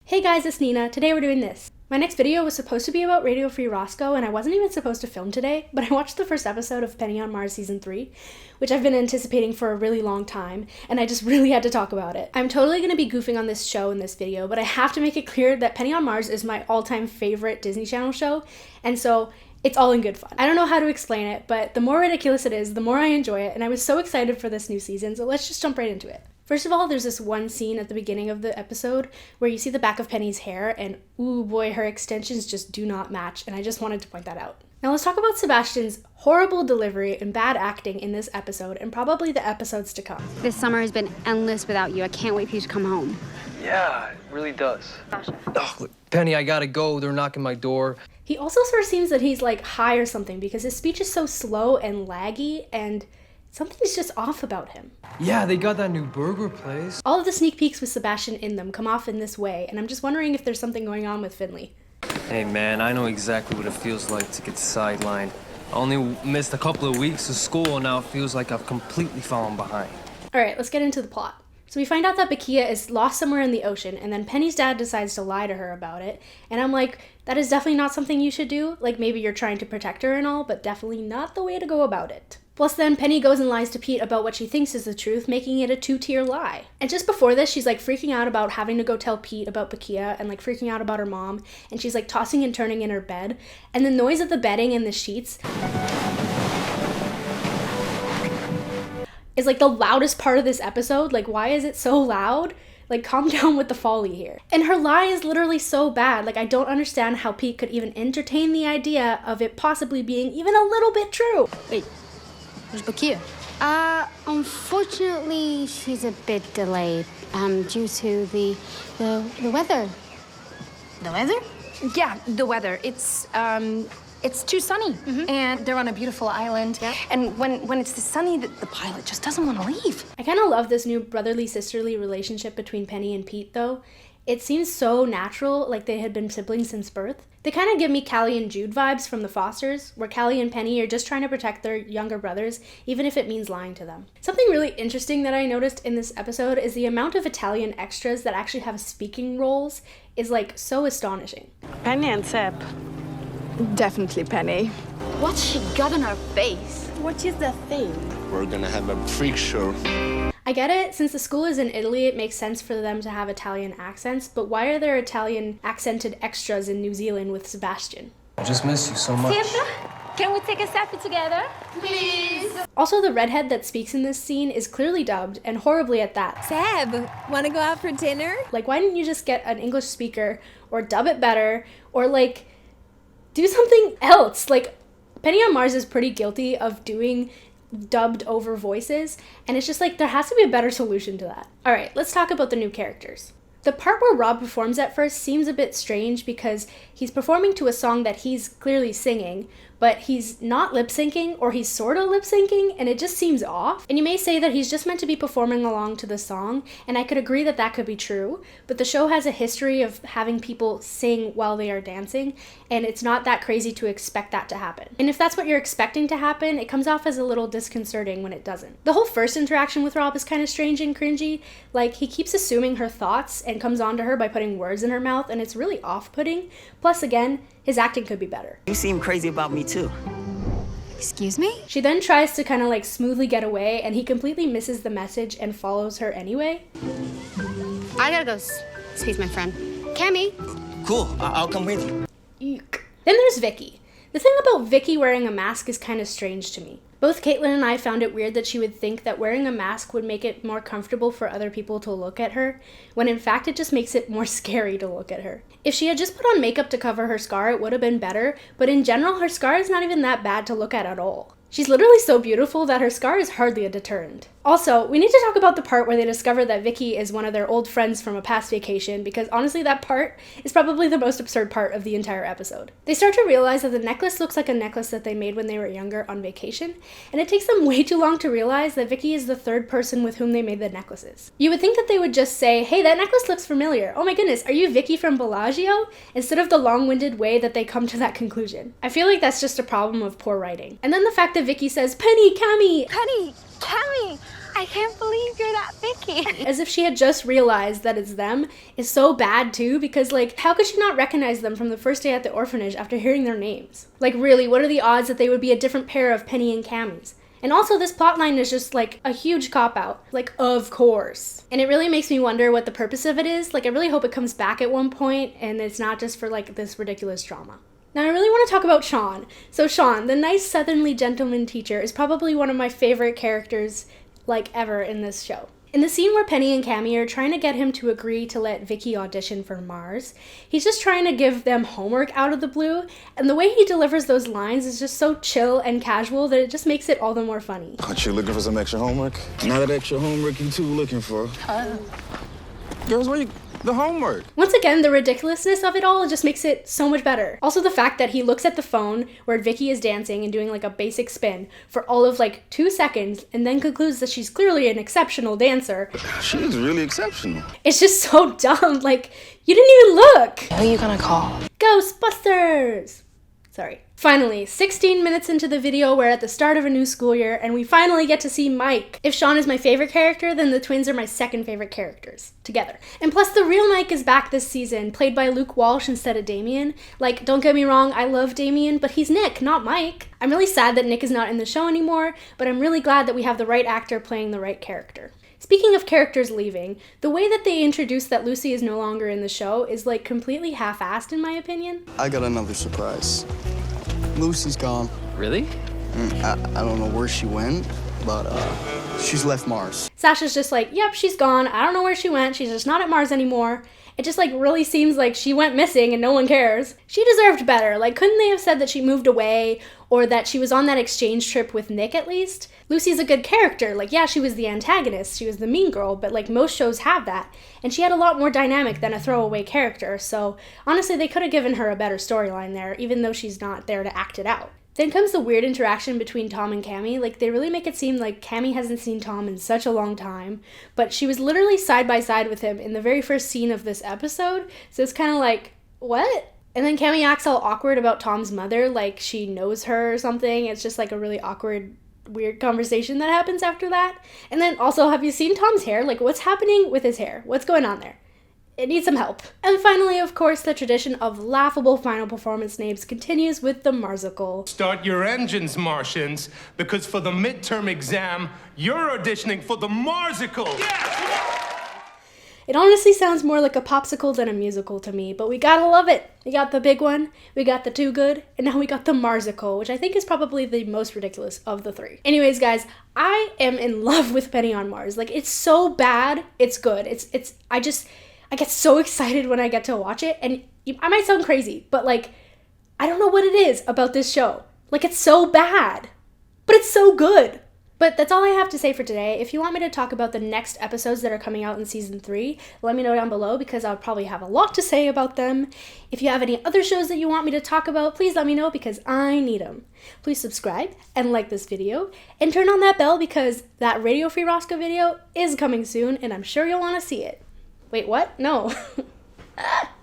Hey guys, it's Nina. Today we're doing this. My next video was supposed to be about Radio Free Roscoe, and I wasn't even supposed to film today, but I watched the first episode of Penny on Mars Season 3, which I've been anticipating for a really long time, and I just really had to talk about it. I'm totally going to be goofing on this show in this video, but I have to make it clear that Penny on Mars is my all-time favorite Disney Channel show, and so it's all in good fun. I don't know how to explain it, but the more ridiculous it is, the more I enjoy it, and I was so excited for this new season, so let's just jump right into it. First of all, there's this one scene at the beginning of the episode where you see the back of Penny's hair, and ooh boy, her extensions just do not match, and I just wanted to point that out. Now let's talk about Sebastian's horrible delivery and bad acting in this episode, and probably the episodes to come. This summer has been endless without you. I can't wait for you to come home. Yeah, it really does. Oh, look, Penny, I gotta go. They're knocking my door. He also sort of seems that he's like high or something because his speech is so slow and laggy, and something's just off about him. Yeah, they got that new burger place. All of the sneak peeks with Sebastian in them come off in this way, and I'm just wondering if there's something going on with Finley. Hey, man, I know exactly what it feels like to get sidelined. I only missed a couple of weeks of school, and now it feels like I've completely fallen behind. All right, let's get into the plot. So we find out that Vicky is lost somewhere in the ocean, and then Penny's dad decides to lie to her about it. And I'm like, that is definitely not something you should do. Like, maybe you're trying to protect her and all, but definitely not the way to go about it. Plus then Penny goes and lies to Pete about what she thinks is the truth, making it a two-tier lie. And just before this, she's like freaking out about having to go tell Pete about Bakia and like freaking out about her mom. And she's like tossing and turning in her bed. And the noise of the bedding and the sheets is like the loudest part of this episode. Like, why is it so loud? Like, calm down with the folly here. And her lie is literally so bad. Like, I don't understand how Pete could even entertain the idea of it possibly being even a little bit true. Wait, where's Bakia? Unfortunately, she's a bit delayed, due to the weather. The weather? Yeah, the weather. It's too sunny, and they're on a beautiful island. Yep. And when it's this sunny, the pilot just doesn't want to leave. I kind of love this new brotherly-sisterly relationship between Penny and Pete, though. It seems so natural, like they had been siblings since birth. They kind of give me Callie and Jude vibes from The Fosters, where Callie and Penny are just trying to protect their younger brothers, even if it means lying to them. Something really interesting that I noticed in this episode is the amount of Italian extras that actually have speaking roles is like so astonishing. Penny and Seb. Definitely Penny. What's she got on her face? What is the thing? We're gonna have a freak show. I get it, since the school is in Italy, it makes sense for them to have Italian accents, but why are there Italian accented extras in New Zealand with Sebastian? I just miss you so much. Can we take a selfie together? Please. Also, the redhead that speaks in this scene is clearly dubbed, and horribly at that. Seb, wanna go out for dinner? Like, why didn't you just get an English speaker, or dub it better, or like, do something else? Like, Penny on Mars is pretty guilty of doing dubbed over voices, and it's just like there has to be a better solution to that. All right, let's talk about the new characters. The part where Rob performs at first seems a bit strange because he's performing to a song that he's clearly singing, but he's not lip-syncing, or he's sort of lip-syncing, and it just seems off. And you may say that he's just meant to be performing along to the song, and I could agree that that could be true, but the show has a history of having people sing while they are dancing, and it's not that crazy to expect that to happen. And if that's what you're expecting to happen, it comes off as a little disconcerting when it doesn't. The whole first interaction with Rob is kind of strange and cringy. Like, he keeps assuming her thoughts and comes on to her by putting words in her mouth, and it's really off-putting. Plus, again, his acting could be better. You seem crazy about me too. Excuse me? She then tries to kind of like smoothly get away, and he completely misses the message and follows her anyway. I gotta go see my friend. Cami? Cool, I'll come with you. Eek. Then there's Vicky. The thing about Vicky wearing a mask is kind of strange to me. Both Caitlin and I found it weird that she would think that wearing a mask would make it more comfortable for other people to look at her, when in fact it just makes it more scary to look at her. If she had just put on makeup to cover her scar, it would have been better, but in general, her scar is not even that bad to look at all. She's literally so beautiful that her scar is hardly a deterrent. Also, we need to talk about the part where they discover that Vicky is one of their old friends from a past vacation, because honestly that part is probably the most absurd part of the entire episode. They start to realize that the necklace looks like a necklace that they made when they were younger on vacation, and it takes them way too long to realize that Vicky is the third person with whom they made the necklaces. You would think that they would just say, hey, that necklace looks familiar. Oh my goodness, are you Vicky from Bellagio? Instead of the long-winded way that they come to that conclusion. I feel like that's just a problem of poor writing. And then the fact that Vicky says, Penny, Cami! Penny, Cami, I can't believe you're that Vicky. As if she had just realized that it's them is so bad too, because like, how could she not recognize them from the first day at the orphanage after hearing their names? Like really, what are the odds that they would be a different pair of Penny and Cami's? And also this plotline is just like a huge cop-out. Like, of course. And it really makes me wonder what the purpose of it is. Like, I really hope it comes back at one point and it's not just for like this ridiculous drama. Now, I really want to talk about Shawn. So Shawn, the nice southerly gentleman teacher, is probably one of my favorite characters like ever in this show. In the scene where Penny and Cami are trying to get him to agree to let Vicky audition for Mars, he's just trying to give them homework out of the blue, and the way he delivers those lines is just so chill and casual that it just makes it all the more funny. Aren't you looking for some extra homework? Not that extra homework you two looking for. Girls, where you... The homework. Once again, the ridiculousness of it all just makes it so much better. Also the fact that he looks at the phone where Vicky is dancing and doing like a basic spin for all of like 2 seconds and then concludes that she's clearly an exceptional dancer. She is really exceptional. It's just so dumb. Like, you didn't even look. Who are you gonna call? Ghostbusters! Sorry. Finally, 16 minutes into the video, we're at the start of a new school year, and we finally get to see Mike. If Shawn is my favorite character, then the twins are my second favorite characters, together. And plus, the real Mike is back this season, played by Luke Walsh instead of Damien. Like, don't get me wrong, I love Damien, but he's Nick, not Mike. I'm really sad that Nick is not in the show anymore, but I'm really glad that we have the right actor playing the right character. Speaking of characters leaving, the way that they introduce that Lucy is no longer in the show is like completely half-assed in my opinion. I got another surprise. Lucy's gone. Really? I don't know where she went, but she's left Mars. Sasha's just like, yep, she's gone. I don't know where she went. She's just not at Mars anymore. It just like really seems like she went missing and no one cares. She deserved better. Like, couldn't they have said that she moved away or that she was on that exchange trip with Nick at least? Lucy's a good character. Like, yeah, she was the antagonist. She was the mean girl, but like most shows have that. And she had a lot more dynamic than a throwaway character. So honestly, they could have given her a better storyline there, even though she's not there to act it out. Then comes the weird interaction between Tom and Cami. Like, they really make it seem like Cami hasn't seen Tom in such a long time, but she was literally side by side with him in the very first scene of this episode, so it's kind of like, what? And then Cami acts all awkward about Tom's mother, like she knows her or something. It's just like a really awkward, weird conversation that happens after that. And then also, have you seen Tom's hair? Like, what's happening with his hair? What's going on there? It needs some help. And finally, of course, the tradition of laughable final performance names continues with the Marsicle. Start your engines, Martians, because for the midterm exam, you're auditioning for the Marsicle. Yeah! It honestly sounds more like a popsicle than a musical to me, but we gotta love it. We got the big one, we got the too good, and now we got the Marsicle, which I think is probably the most ridiculous of the three. Anyways, guys, I am in love with Penny on Mars. Like, it's so bad, it's good. I get so excited when I get to watch it, and I might sound crazy, but like, I don't know what it is about this show. Like, it's so bad, but it's so good. But that's all I have to say for today. If you want me to talk about the next episodes that are coming out in season 3, let me know down below because I'll probably have a lot to say about them. If you have any other shows that you want me to talk about, please let me know because I need them. Please subscribe and like this video and turn on that bell because that Radio Free Roscoe video is coming soon and I'm sure you'll want to see it. Wait, what? No.